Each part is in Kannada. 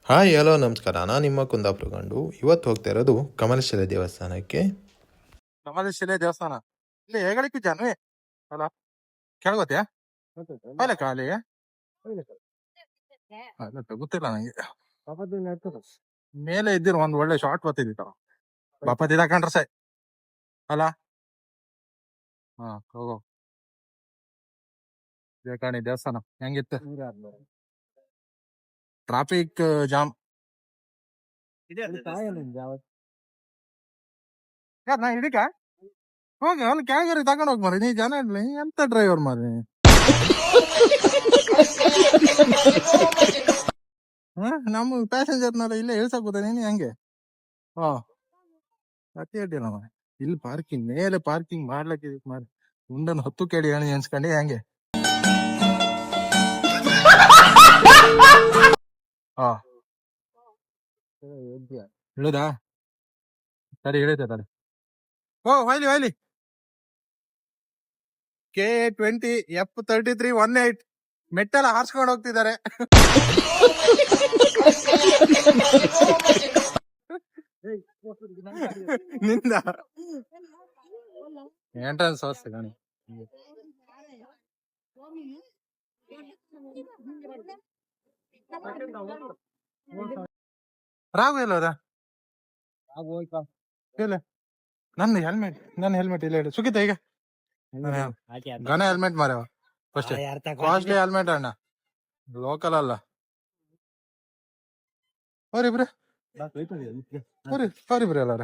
ಹಾಯ್ ಹಲೋ ನಮಸ್ಕಾರ. ನಾನು ನಿಮ್ಮ ಕುಂದಾಪುರ ಗಂಡು. ಇವತ್ತು ಹೋಗ್ತಾ ಇರೋದು ಕಮಲಶಿಲೆ ದೇವಸ್ಥಾನಕ್ಕೆ. ಕಮಲಶಿಲೆ ದೇವಸ್ಥಾನ ಇಲ್ಲಿ ಹೇಗಳಿಕ್ಕೆ ಜಾನ್ವಿ ಅಲ್ಲ ಕೇಳಗೋತ್ಯಾ ಅಲ್ಲ ಖಾಲಿ ಅಲ್ಲ ಗೊತ್ತಿಲ್ಲ ನಂಗೆ. ಮೇಲೆ ಇದ್ದಿರ ಒಂದ್ ಒಳ್ಳೆ ಶಾರ್ಟ್ ಬರ್ತಿದ್ದ ಬಾಪತಿ ಹಾಕೊಂಡ್ರೆ ಸಾಯ್ ಅಲ್ಲ. ಹಾ ಹೋಗೋ ಕಾಣಿ ದೇವಸ್ಥಾನ ಹೆಂಗಿತ್ತು. ಟ್ರಾಫಿಕ್ ಜಾಮ್ ಯಾರ್ ನಾ ಹಿಡಿಕ ಹೋಗಿ ಅಲ್ಲಿ ಕ್ಯಾಗರಿ ತಗೊಂಡ್ ಹೋಗ್ ಮಾರಿ. ನೀ ಜನ ಇಡ್ಲಿ ಎಂತ ಡ್ರೈವರ್ ಮಾರಿ. ನಮ್ಮ ಪ್ಯಾಸೆಂಜರ್ನೆಲ್ಲ ಇಲ್ಲೇ ಇಳ್ಸಕ್ಬೋದ ನೀನು ಹೆಂಗೆ. ಹಾ ಅತಿ ಅಡ್ಡಿಲ್ಲ ಮಾರಿ. ಇಲ್ಲಿ ಪಾರ್ಕಿಂಗ್ ಮೇಲೆ ಪಾರ್ಕಿಂಗ್ ಮಾಡ್ಲಿಕ್ಕೆ ಮಾರಿ ಉಂಡನ್ ಹೊತ್ತು ಕೇಳಿ ಹೇಳಿ ಎನ್ಸ್ಕೊಂಡಿ ಹೆಂಗೆ. ಹಾ ಇಳುದಾ ಸರಿ ಇಳಿತೆ ತಡಿ. ಓ ಹೊಯ್ಲಿ ಹೊಯ್ಲಿ K20F3318 ಮೆಟ್ಟೆಲ್ಲ ಹಾರ್ಸ್ಕೊಂಡು ಹೋಗ್ತಿದ್ದಾರೆ. ನಿಂದ ಎಂಟ್ರನ್ಸ್ ವ್ಯವಸ್ಥೆ ಕಾಣಿ. ರಾಘು ಎಲ್ಲೋದ ಇಲ್ಲ ನನ್ನ ಹೆಲ್ಮೆಟ್ ಇಲ್ಲ ಹೇಳಿ ಸುಖಿತ ಈಗ ಘನ ಹೆಲ್ಮೆಟ್ ಮಾರ್ಯಾವ ಫಸ್ಟ್ ಕಾಸ್ಟ್ಲಿ ಹೆಲ್ಮೆಟ್ ಅಣ್ಣ ಲೋಕಲ್ ಅಲ್ಲ. ಅವ್ರಿಬ್ರೆ ಅವ್ರಿಬ್ರೆ ಅಲ್ಲಾರ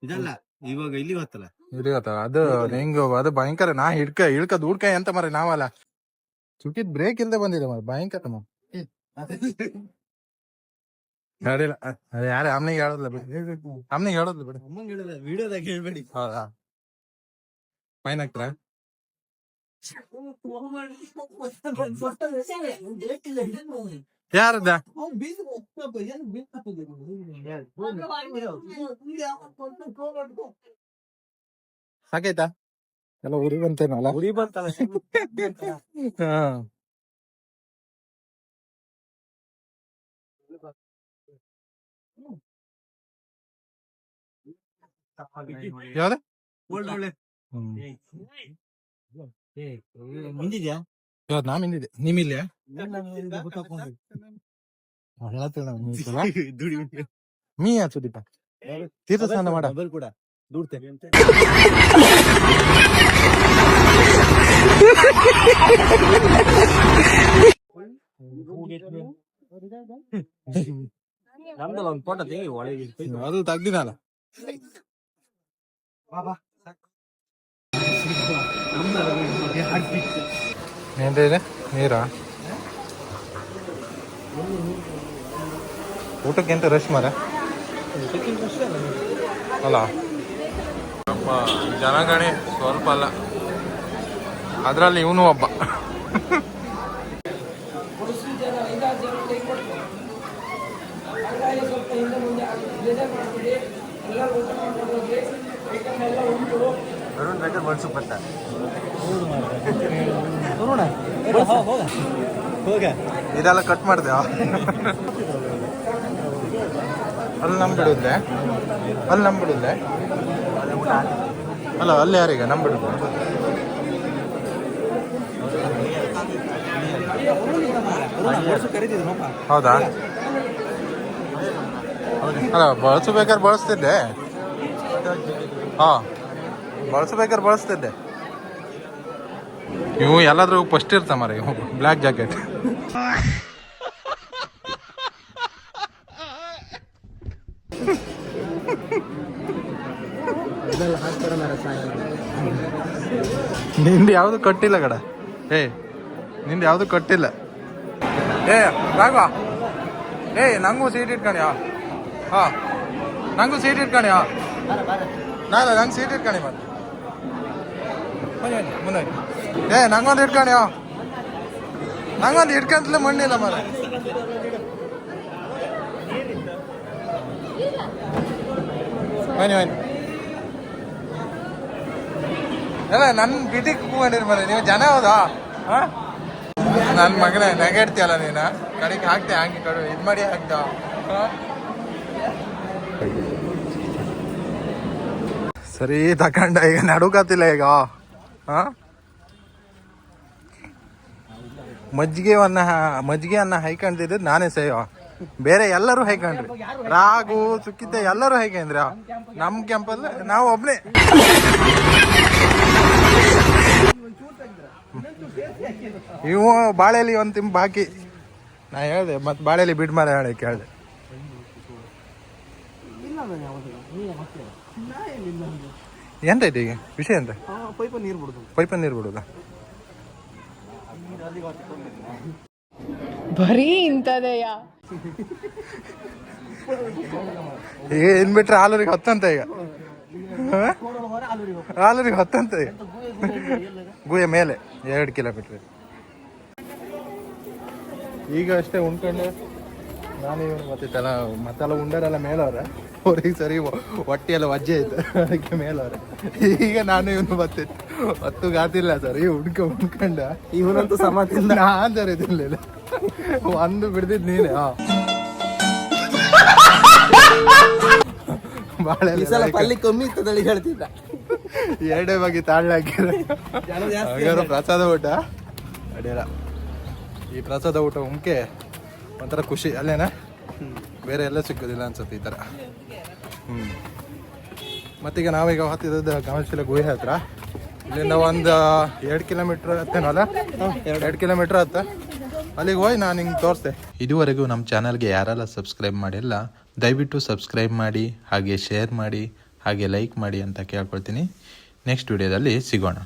ಇದಲ್ಲ ಇವಾಗ ಇಲ್ಲಿ ಗೊತ್ತಲ್ಲ ಇಲ್ಲಿ ಗೊತ್ತಲ್ಲ ಅದು ಹೆಂಗ ಅದು ಭಯಂಕರ. ನಾ ಇಳ್ಕ ದೂಡ್ಕ ಎಂತ ಮಾರ ನಾವಲ್ಲ ಸುಖಿತ್ ಬ್ರೇಕ್ ಇಲ್ದೆ ಬಂದಿದೆ ಮಾರ ಭಯಂಕರ. ಹೇಳಿಲ್ಲ ಯಾರೇ ಅಮ್ಮನಿಗೆ ಹೇಳೋದ್ಲ ಬಿಡಿ. ಅಮ್ಮನಿಗೆ ಹೇಳೋದ್ಲ ಬಿಡಿ. ವಿಡಿಯೋದಾಗ ಹೇಳ್ಬೇಡಿ. ಹೌದಾ ಫೈನ್ ಹಾಕ್ತಾರ. ಯಾರದ ಸಾಕೈತಾ ಎಲ್ಲ ಉರಿ ಬಂತೇನಲ್ಲ. ಉರಿ ಬಂತಲ್ಲ ಹಾ ಯಾವ್ದ ಮುಂದಿದ್ಯಾ ಇವತ್ ನಾ ಮಿಂದಿದ್ದೆ ನಿಮ್ಮಿಲ್ಲ ಮೀ ಸುದೀಪ ತೀರ್ಥ ಸ್ನಾನ ಮಾಡ ಕೂಡ ದೂಡ್ತೇನೆ ನಮ್ದಲ್ಲ ಒಂದ್ ಫೋಟೋ ತೆಗಿ ಒಳಗೆ ಅದು ತೆಗ್ದಿನಲ್ಲ. ಏನ್ರಿ ನೀರಾ ಊಟಕ್ಕೆಂತ ರಶ್ ಮಾರ ಅಲ್ಲ ಅಪ್ಪ ಜನಗಣಿ ಸ್ವಲ್ಪ ಅಲ್ಲ ಅದ್ರಲ್ಲಿ ಇವನು ಒಬ್ಬ. ಅರುಣ್ ಬೇಕಾದ್ರೆ ಬನ್ಸು ಬತ್ತ ಇದೆಲ್ಲ ಕಟ್ ಮಾಡಿದೆ ಅಲ್ಲಿ ನಂಬಿಡುತ್ತೆ ಅಲ್ಲ ಅಲ್ಲಿ ಯಾರೀಗ ನಂಬಿಡುತ್ತೆ. ಹೌದಾ ಅಲ್ಲ ಬಳಸಬೇಕಾದ್ರೆ ಬಳಸ್ತಿದ್ದೆ. ಹಾ ಬಳಸಬೇಕಾದ್ರೆ ಬಳಸ್ತಿದ್ದೆ. ಇವು ಎಲ್ಲಾದ್ರೂ ಫಸ್ಟ್ ಇರ್ತ ಮಾರ ಇವು ಬ್ಲ್ಯಾಕ್ ಜಾಕೆಟ್. ನಿಂದು ಯಾವ್ದು ಕಟ್ಟಿಲ್ಲ ಕಡ. ನಿಂದು ಯಾವ್ದು ಕಟ್ಟಿಲ್ಲ. ರಾಘವ ನಂಗೂ ಸೀಟ್ ಇಟ್ಕಣಿಯಾ. ಹಾ ನಂಗೂ ಸೀಟ್ ಇಟ್ಕಣಿಯಾ. ನಂಗೆ ಸೀಟ್ ಇಟ್ಕಣಿ ಮತ್ತೆ ಮುಂದೆ ನಂಗೊಂದು ಇಟ್ಕಣಿಯಾ. ನಂಗೊಂದು ಇಟ್ಕಂತಲೇ ಮಣ್ಣಿಲ್ಲ ಮರ. ಬನ್ನಿ ಅಲ್ಲ ನನ್ನ ಬಿದಿಕ್ ಕೂಕೊಂಡಿರ್ ಮನೆ ನೀವು ಜನ ಹೌದಾ ನನ್ನ ಮಗನ ನೆಗೆಡ್ತೀಯಲ್ಲ ನೀನು ಕಡೆಗೆ ಹಾಕ್ತೆ ಹಂಗೆ ಕಡೆ ಇದು ಮಾಡಿ ಹಾಕ್ದ ಸರಿ ತಕೊಂಡ ಈಗ ನಡುಕತ್ತಿಲ್ಲ ಈಗ ಮಜ್ಜಿಗೆ ಅನ್ನ ಹೈಕೊಂಡಿದ್ದು ನಾನೇ ಸೇವ ಬೇರೆ ಎಲ್ಲರೂ ಹೈಕೊಂಡ್ರಿ ರಾಗು ಸುಕ್ಕಿದ್ದೆ ಎಲ್ಲರೂ ಹೈಕೊಂಡ್ರಿ ನಮ್ ಕೆಂಪಲ್ಲಿ ನಾವು ಒಬ್ನೇ ಇವು ಬಾಳೆಲಿ ಒಂದ್ ತಿಂಬ ಬಾಕಿ ನಾ ಹೇಳ್ದೆ ಮತ್ ಬಾಳೆಲಿ ಬಿಡ್ ಮಾರ ಹೇಳಿ ಕೇಳ್ದೆ ಎಂತೈತೆ ಈಗ ವಿಷಯ ಎಂತ ಪೈಪ ನೀರು ಬಿಡುದ ಬರೀ ಇಂಥದೆಯ ಈಗ ಏನ್ ಬಿಟ್ರೆ ಆಲೂರಿಗೆ ಹೊತ್ತಂತ ಈಗ ಆಲೂರಿಗೆ ಹೊತ್ತಂತ ಈಗ ಗುಹೆ ಮೇಲೆ 2 ಕಿಲೋಮೀಟರ್ ಈಗ ಅಷ್ಟೇ ಉಣ್ಕೊಂಡು ನಾನು ಇವನು ಮತ್ತೆಲ್ಲ ಉಂಡರೆಲ್ಲ ಮೇಲವ್ರೆ ಅವ್ರಿಗೆ ಸರಿ ಹೊಟ್ಟೆ ಎಲ್ಲ ವಜ್ಜೆ ಐತೆ ಅದಕ್ಕೆ ಮೇಲವ್ರೆ ಈಗ ನಾನು ಇವನು ಬರ್ತಿತ್ತು ಹೊತ್ತು ಗಾತಿಲ್ಲ ಸರ್ ಈ ಉಣ್ಕೊಂಡ ಇವನಂತೂ ಸಮಾಧಿಯಿಂದ ನಾನ್ ಸರಿ ತಿನ್ಲಿಲ್ಲ ಒಂದು ಬಿಡ್ದಿದ್ ನೀನೆ ಬಾಳೆ ಅಲ್ಲಿ ಕಮ್ಮಿ ಇತ್ತದಲ್ಲಿ ಹೇಳ್ತಿದ್ದ 2 ಬಗ್ಗೆ ತಾಳ್ಳೆ ಹಾಕಿದ್ರೆ ಪ್ರಸಾದ ಊಟ ಅಡಿಯಲ್ಲ ಈ ಪ್ರಸಾದ ಊಟ ಉಮ್ಕೆ ಒಂಥರ ಖುಷಿ ಅಲ್ಲೇನಾ ಬೇರೆ ಎಲ್ಲ ಸಿಕ್ಕೋದಿಲ್ಲ ಅನ್ಸುತ್ತೆ ಈ ಥರ ಮತ್ತೀಗ ನಾವೀಗ ಹತ್ತಿದ್ದು ಕಾಮಶಿಲೆ ಗುಹೆ ಹತ್ರ ಇಲ್ಲಿಂದ ಒಂದು 2 ಕಿಲೋಮೀಟ್ರ್ ಹತ್ತೇನಲ್ಲ 2 ಕಿಲೋಮೀಟ್ರ್ ಹತ್ತ ಅಲ್ಲಿಗೆ ಹೋಗಿ ನಾನು ಹಿಂಗೆ ತೋರಿಸ್ದೆ. ಇದುವರೆಗೂ ನಮ್ಮ ಚಾನಲ್ಗೆ ಯಾರೆಲ್ಲ ಸಬ್ಸ್ಕ್ರೈಬ್ ಮಾಡಿಲ್ಲ ದಯವಿಟ್ಟು ಸಬ್ಸ್ಕ್ರೈಬ್ ಮಾಡಿ ಹಾಗೆ ಶೇರ್ ಮಾಡಿ ಹಾಗೆ ಲೈಕ್ ಮಾಡಿ ಅಂತ ಕೇಳ್ಕೊಳ್ತೀನಿ. ನೆಕ್ಸ್ಟ್ ವಿಡಿಯೋದಲ್ಲಿ ಸಿಗೋಣ.